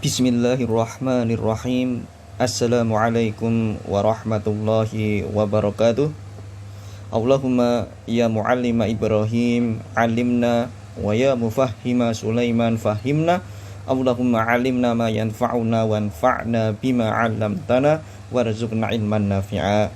Bismillahirrahmanirrahim. Assalamualaikum warahmatullahi wabarakatuh. Allahumma ya muallima Ibrahim alimna wa ya mufahhima Sulaiman fahimna. Allahumma alimna ma yanfa'una wanfa'na bima 'allamtana warzuqna ilman nafi'a.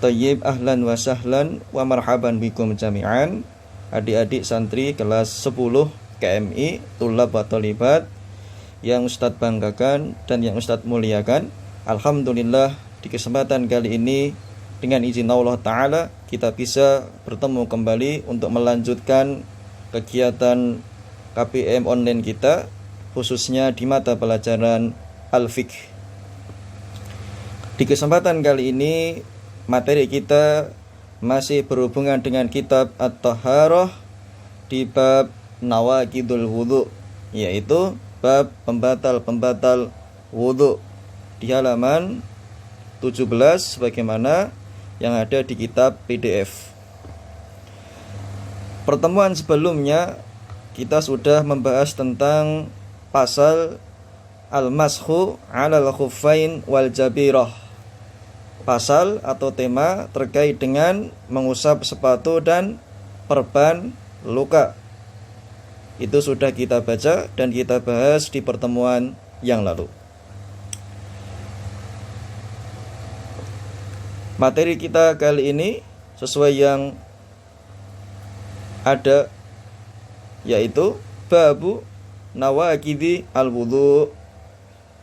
Tayyib, ahlan wa sahlan wa marhaban bikum jami'an. Adik-adik santri kelas 10 KMI Tulab wa Tholibat yang Ustadz banggakan dan yang Ustadz muliakan. Alhamdulillah, di kesempatan kali ini dengan izin Allah Ta'ala kita bisa bertemu kembali untuk melanjutkan kegiatan KPM online kita, khususnya di mata pelajaran Al-Fiqh. Di kesempatan kali ini materi kita masih berhubungan dengan kitab At-Taharah di bab Nawaqidul Wudhu, yaitu bab pembatal-pembatal wudhu di halaman 17 sebagaimana yang ada di kitab PDF. Pertemuan sebelumnya kita sudah membahas tentang pasal al-mashu 'alal khuffain wal jabirah. Pasal atau tema terkait dengan mengusap sepatu dan perban luka. Itu sudah kita baca dan kita bahas di pertemuan yang lalu. Materi kita kali ini sesuai yang ada, yaitu babu nawaqidi al-wudhu.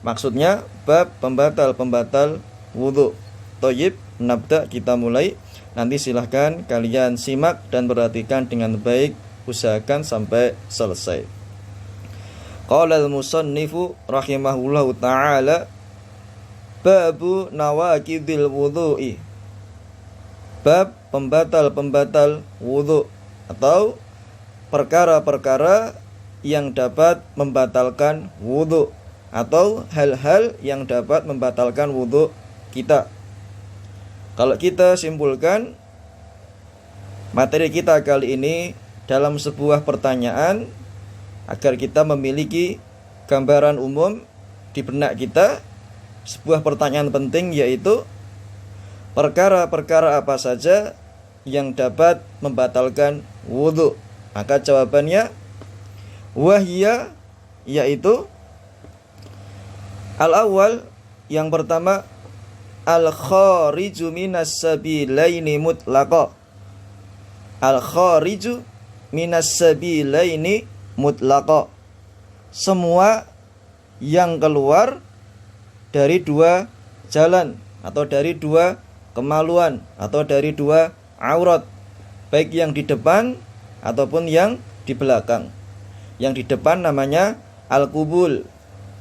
Maksudnya bab pembatal-pembatal wudhu. Thayyib, nabda, kita mulai. Nanti silahkan kalian simak dan perhatikan dengan baik, usahakan sampai selesai. Qala al-musannifu rahimahullahu ta'ala babu nawaqidil wudhu'i, bab pembatal-pembatal wudhu atau perkara-perkara yang dapat membatalkan wudhu atau hal-hal yang dapat membatalkan wudhu kita. Kalau kita simpulkan materi kita kali ini dalam sebuah pertanyaan agar kita memiliki gambaran umum di benak kita, sebuah pertanyaan penting, yaitu perkara-perkara apa saja yang dapat membatalkan wudhu. Maka jawabannya wahya, yaitu al-awwal, yang pertama, al-khariju minas sabilaini mutlaqa. Al-khariju minas sabilaini mutlaqa, semua yang keluar dari dua jalan atau dari dua kemaluan atau dari dua aurat, baik yang di depan ataupun yang di belakang. Yang di depan namanya al-qubul,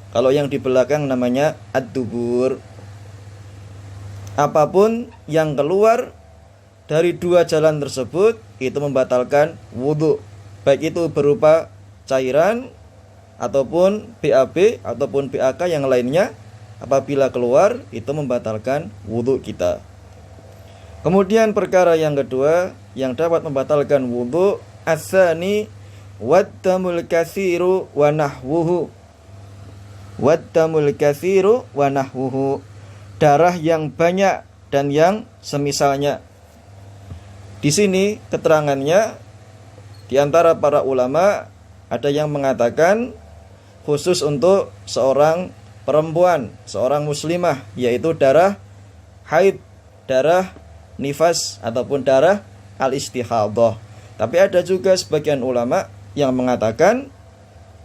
kalau yang di belakang namanya ad-dubur. Apapun yang keluar dari dua jalan tersebut itu membatalkan wudhu, baik itu berupa cairan ataupun BAB ataupun BAK yang lainnya. Apabila keluar itu membatalkan wudhu kita. Kemudian perkara yang kedua yang dapat membatalkan wudhu, as-sani waddamul katsiru wa nahwuhu. Waddamul katsiru wa nahwuhu, darah yang banyak dan yang semisalnya. Di sini keterangannya di antara para ulama ada yang mengatakan khusus untuk seorang perempuan, seorang muslimah, yaitu darah haid, darah nifas ataupun darah al-istihadhah. Tapi ada juga sebagian ulama yang mengatakan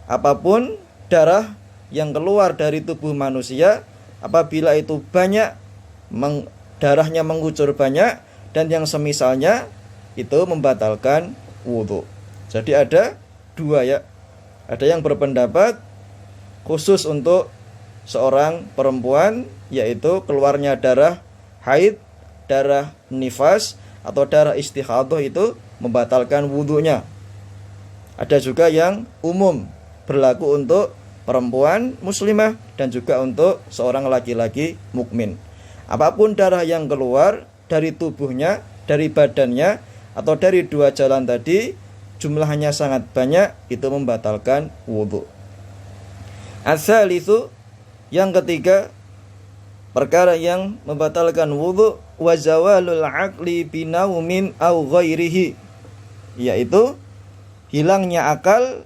apapun darah yang keluar dari tubuh manusia, apabila itu banyak, darahnya mengucur banyak dan yang semisalnya, itu membatalkan wudhu. Jadi ada dua, ya. Ada yang berpendapat khusus untuk seorang perempuan, yaitu keluarnya darah haid, darah nifas atau darah istihadhah itu membatalkan wudhunya. Ada juga yang umum, berlaku untuk perempuan muslimah dan juga untuk seorang laki-laki mukmin. Apapun darah yang keluar dari tubuhnya, dari badannya atau dari dua jalan tadi, jumlahnya sangat banyak, itu membatalkan wudhu. Ats-tsalitsu, yang ketiga, perkara yang membatalkan wudu, wa zawalul aqli binaumin au ghairihi, yaitu hilangnya akal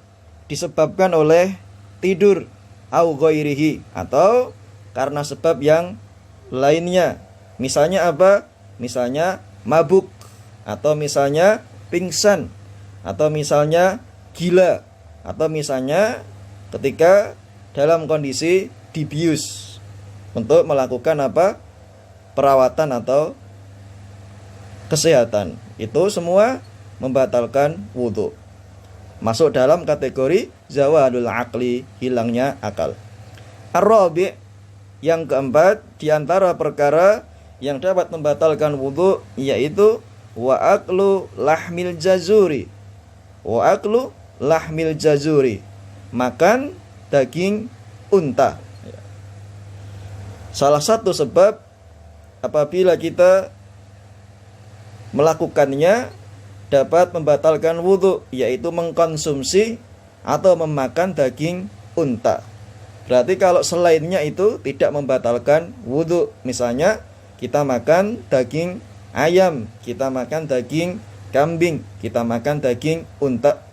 disebabkan oleh tidur, au ghairihi, atau karena sebab yang lainnya. Misalnya apa? Misalnya mabuk, atau misalnya pingsan, atau misalnya gila, atau misalnya ketika dalam kondisi dibius untuk melakukan apa? Perawatan atau kesehatan. Itu semua membatalkan wudu. Masuk dalam kategori zawalul aqli, hilangnya akal. Ar-rabi', yang keempat, di antara perkara yang dapat membatalkan wudu yaitu wa aklu lahmil jazuri. Wa aklu lahmil jazuri, makan daging unta. Salah satu sebab apabila kita melakukannya dapat membatalkan wudu yaitu mengkonsumsi atau memakan daging unta. Berarti kalau selainnya itu tidak membatalkan wudu. Misalnya kita makan daging ayam, kita makan daging kambing, kita makan daging unta,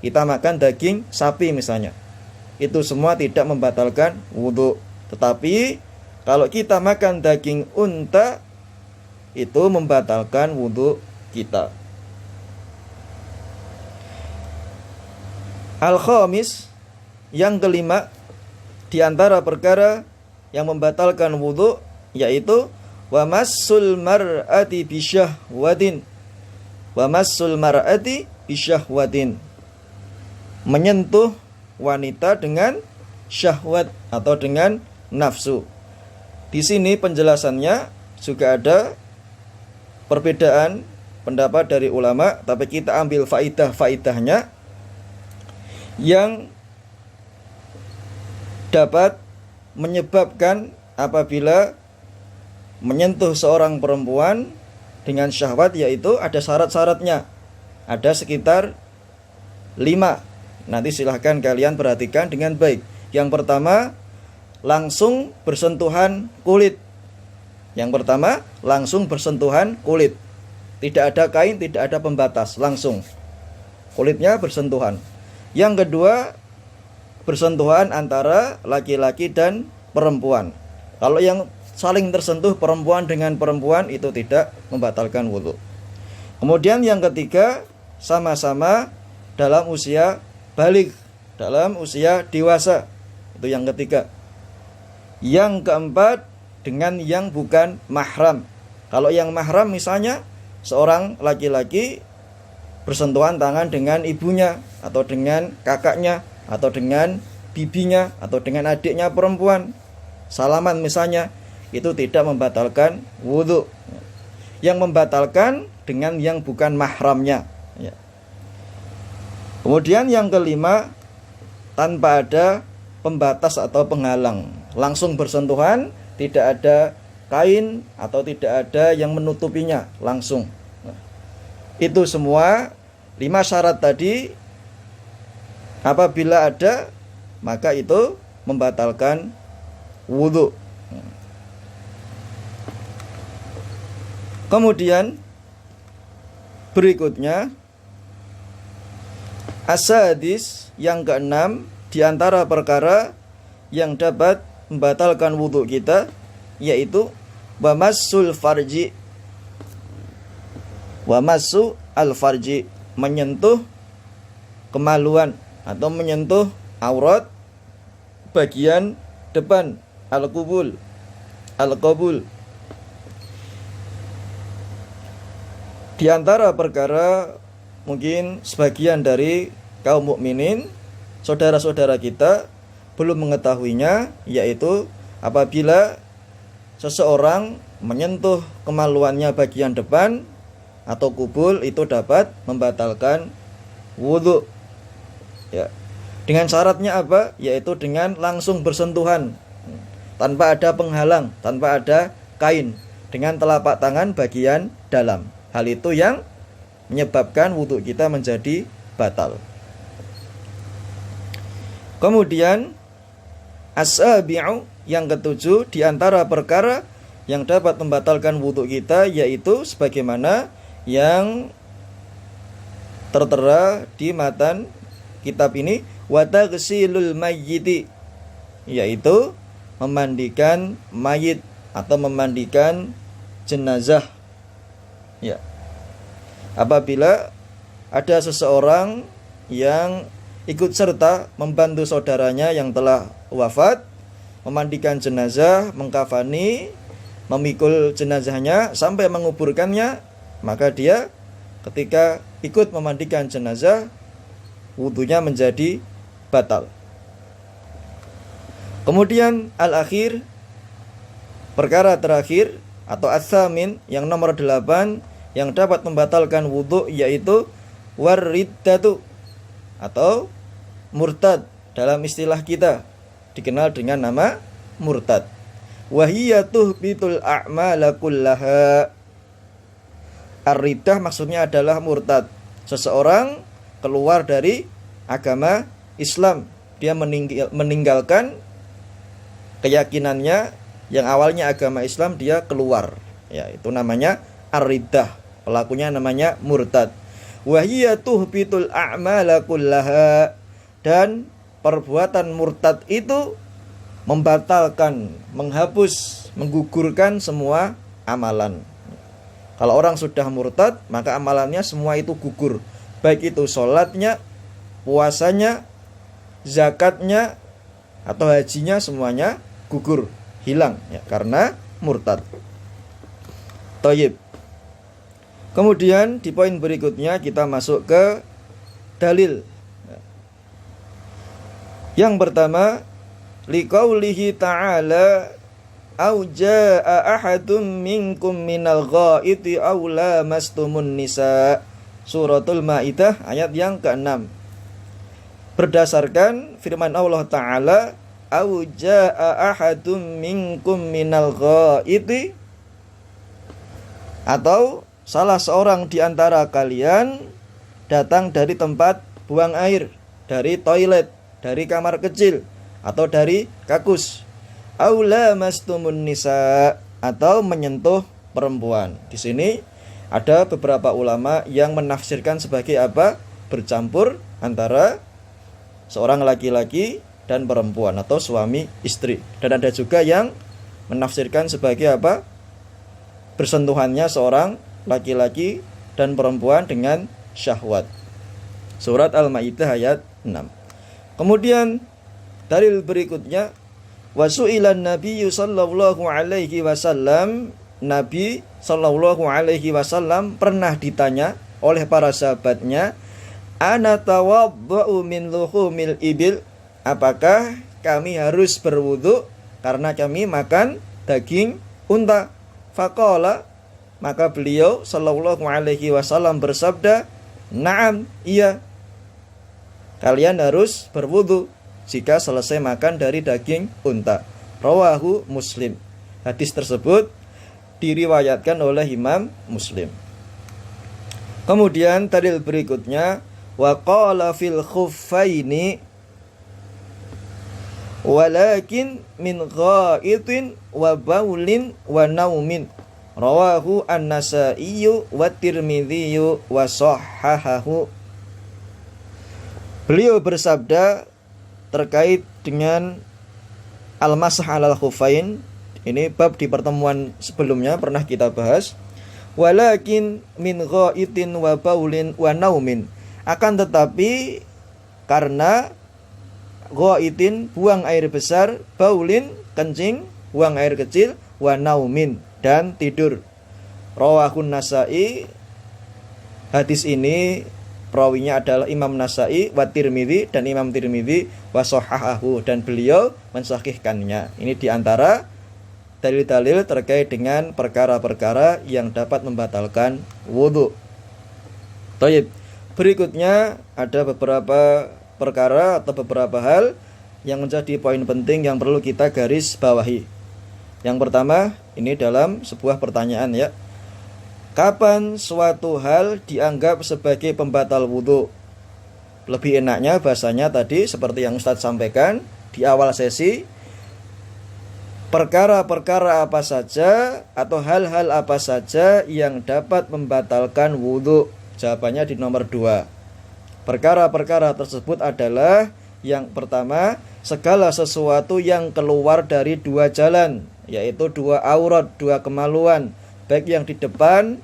kita makan daging sapi misalnya. Itu semua tidak membatalkan wudu. Tetapi kalau kita makan daging unta, itu membatalkan wudu kita. Al-khamis, yang kelima, di antara perkara yang membatalkan wudu yaitu wa massul mar'ati bisyahwatin. Wa massul mar'ati bisyahwatin, menyentuh wanita dengan syahwat atau dengan nafsu. Di sini penjelasannya juga ada perbedaan pendapat dari ulama, tapi kita ambil faidah-faidahnya yang dapat menyebabkan apabila menyentuh seorang perempuan dengan syahwat, yaitu ada syarat-syaratnya. Ada sekitar 5. Nanti silahkan kalian perhatikan dengan baik. Yang pertama, langsung bersentuhan kulit. Yang pertama, langsung bersentuhan kulit. Tidak ada kain, tidak ada pembatas, langsung kulitnya bersentuhan. Yang kedua, bersentuhan antara laki-laki dan perempuan. Kalau yang saling tersentuh perempuan dengan perempuan itu tidak membatalkan wudu. Kemudian yang ketiga, sama-sama dalam usia baligh, dalam usia dewasa. Itu yang ketiga. Yang keempat, dengan yang bukan mahram. Kalau yang mahram misalnya seorang laki-laki bersentuhan tangan dengan ibunya, atau dengan kakaknya, atau dengan bibinya, atau dengan adiknya perempuan, salaman misalnya, itu tidak membatalkan wudu. Yang membatalkan dengan yang bukan mahramnya. Kemudian yang kelima, tanpa ada pembatas atau penghalang, langsung bersentuhan, tidak ada kain atau tidak ada yang menutupinya, langsung. Itu semua 5 syarat tadi apabila ada, maka itu membatalkan wudu. Kemudian berikutnya, as-sadis, yang keenam, di antara perkara yang dapat membatalkan wudu kita yaitu wamassul farji. Wamassu al-farji, menyentuh kemaluan atau menyentuh aurat bagian depan, al-qubul, al-qabul. Di antara perkara mungkin sebagian dari kaum mukminin, saudara-saudara kita belum mengetahuinya, yaitu apabila seseorang menyentuh kemaluannya bagian depan atau kubul, itu dapat membatalkan wudu. Ya. Dengan syaratnya apa? Yaitu dengan langsung bersentuhan, tanpa ada penghalang, tanpa ada kain, dengan telapak tangan bagian dalam. Hal itu yang menyebabkan wudu kita menjadi batal. Kemudian As-sabi'u, yang ketujuh di antara perkara yang dapat membatalkan wudhu kita, yaitu sebagaimana yang tertera di matan kitab ini, wa taghsilul mayyiti, yaitu memandikan mayit atau memandikan jenazah. Ya. Apabila ada seseorang yang ikut serta membantu saudaranya yang telah wafat, memandikan jenazah, mengkafani, memikul jenazahnya sampai menguburkannya, maka dia ketika ikut memandikan jenazah, wudunya menjadi batal. Kemudian al-akhir, perkara terakhir atau as-samin, yang nomor 8 yang dapat membatalkan wudu, yaitu war-riddatu atau murtad. Dalam istilah kita dikenal dengan nama murtad. Wahiyya tuhbitul a'mala kullaha. Ar-riddah maksudnya adalah murtad. Seseorang keluar dari agama Islam. Dia meninggalkan keyakinannya yang awalnya agama Islam, dia keluar. Ya, itu namanya ar-riddah. Pelakunya namanya murtad. Wahiyya tuhbitul a'mala kullaha. Dan perbuatan murtad itu membatalkan, menghapus, menggugurkan semua amalan. Kalau orang sudah murtad, maka amalannya semua itu gugur. Baik itu sholatnya, puasanya, zakatnya, atau hajinya, semuanya gugur, hilang, ya, karena murtad. Thayyib. Kemudian di poin berikutnya kita masuk ke dalil. Yang pertama, liqaulihi ta'ala, au jaa'a ahadum minkum minal ghaiti aw lamastumun nisa. Suratul Maidah ayat yang ke-6. Berdasarkan firman Allah Ta'ala, au jaa'a ahadum minkum minal ghaiti, atau salah seorang di antara kalian datang dari tempat buang air, dari toilet, dari kamar kecil, atau dari kakus. Aula mastumun nisa, atau menyentuh perempuan. Di sini ada beberapa ulama yang menafsirkan sebagai apa? Bercampur antara seorang laki-laki dan perempuan, atau suami istri. Dan ada juga yang menafsirkan sebagai apa? Bersentuhannya seorang laki-laki dan perempuan dengan syahwat. Surat Al-Maidah ayat 6. Kemudian dalil berikutnya, wasu'ilan nabiyyu sallallahu alaihi wasallam, Nabi sallallahu alaihi wasallam pernah ditanya oleh para sahabatnya, ana tawadda'u min luhumil ibil, apakah kami harus berwudu karena kami makan daging unta? Faqala, maka beliau sallallahu alaihi wasallam bersabda, na'am, iya, kalian harus berwudu jika selesai makan dari daging unta. Rawahu Muslim. Hadis tersebut diriwayatkan oleh Imam Muslim. Kemudian dalil berikutnya, wa qala fil khuffaini walakin min ghaitin wa baulin wa naumin. Rawahu An-Nasa'i wa Tirmidzi wa sahhahahu. Beliau bersabda terkait dengan al-masah alal khufain. Ini bab di pertemuan sebelumnya pernah kita bahas. Walakin min ghaitin wa baulin wa naumin. Akan tetapi karena ghaitin buang air besar, baulin kencing, buang air kecil, wa naumin dan tidur. Rawahun Nasa'i. Hadis ini perawinya adalah Imam Nasa'i wa Tirmidzi, dan Imam Tirmidzi wa sahhahahu, dan beliau mensahihkannya. Ini diantara dalil-dalil terkait dengan perkara-perkara yang dapat membatalkan wudu. Baik. Berikutnya ada beberapa perkara atau beberapa hal yang menjadi poin penting yang perlu kita garis bawahi. Yang pertama, ini dalam sebuah pertanyaan ya. Kapan suatu hal dianggap sebagai pembatal wudu? Lebih enaknya bahasanya tadi seperti yang Ustadz sampaikan di awal sesi, perkara-perkara apa saja atau hal-hal apa saja yang dapat membatalkan wudhu? Jawabannya di nomor 2. Perkara-perkara tersebut adalah yang pertama, segala sesuatu yang keluar dari 2 jalan, yaitu 2 aurat, 2 kemaluan, baik yang di depan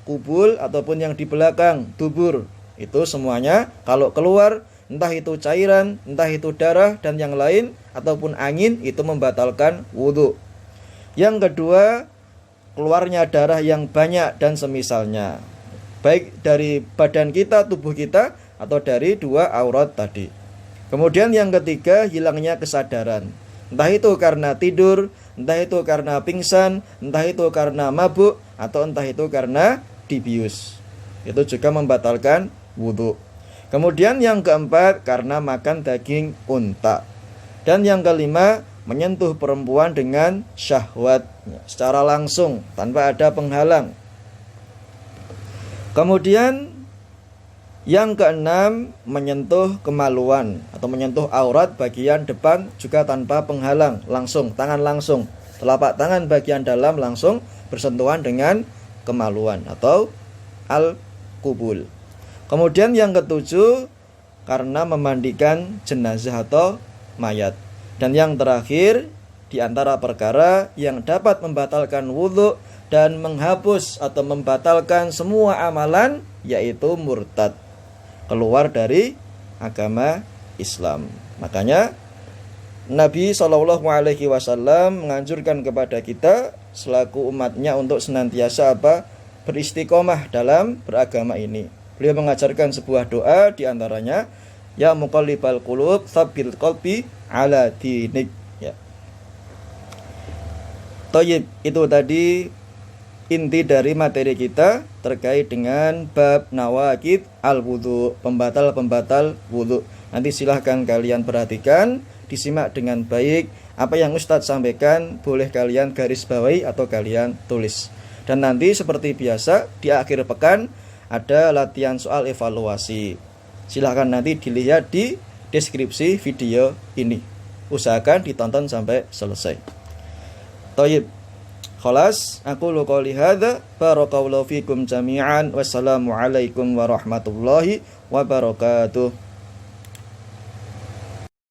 kubul ataupun yang di belakang dubur. Itu semuanya kalau keluar, entah itu cairan, entah itu darah dan yang lain ataupun angin, itu membatalkan wudhu. Yang kedua, keluarnya darah yang banyak dan semisalnya, baik dari badan kita, tubuh kita, atau dari 2 aurat tadi. Kemudian yang ketiga, hilangnya kesadaran, entah itu karena tidur, entah itu karena pingsan, entah itu karena mabuk, atau entah itu karena dibius. Itu juga membatalkan wudhu. Kemudian yang keempat, karena makan daging unta. Dan yang kelima, menyentuh perempuan dengan syahwat secara langsung tanpa ada penghalang. Kemudian yang keenam, menyentuh kemaluan atau menyentuh aurat bagian depan juga tanpa penghalang, langsung, tangan langsung, telapak tangan bagian dalam langsung bersentuhan dengan kemaluan atau al-kubul. Kemudian yang ketujuh, karena memandikan jenazah atau mayat. Dan yang terakhir, di antara perkara yang dapat membatalkan wudhu dan menghapus atau membatalkan semua amalan, yaitu murtad, keluar dari agama Islam. Makanya Nabi SAW menganjurkan kepada kita selaku umatnya untuk senantiasa beristiqomah dalam beragama ini. Beliau mengajarkan sebuah doa, di antaranya, ya muqallibal qulub tsabbit qalbi ala dinik. Ya. Thayyib, itu tadi inti dari materi kita terkait dengan bab nawaqid al-wudu, pembatal-pembatal wudu. Nanti silahkan kalian perhatikan, disimak dengan baik. Apa yang Ustadz sampaikan boleh kalian garis bawahi atau kalian tulis. Dan nanti seperti biasa di akhir pekan ada latihan soal evaluasi. Silahkan nanti dilihat di deskripsi video ini. Usahakan ditonton sampai selesai. Thayyib. Khalas, aku qouli hadza, barakallahu fikum jami'an. Wassalamualaikum warahmatullahi wabarakatuh.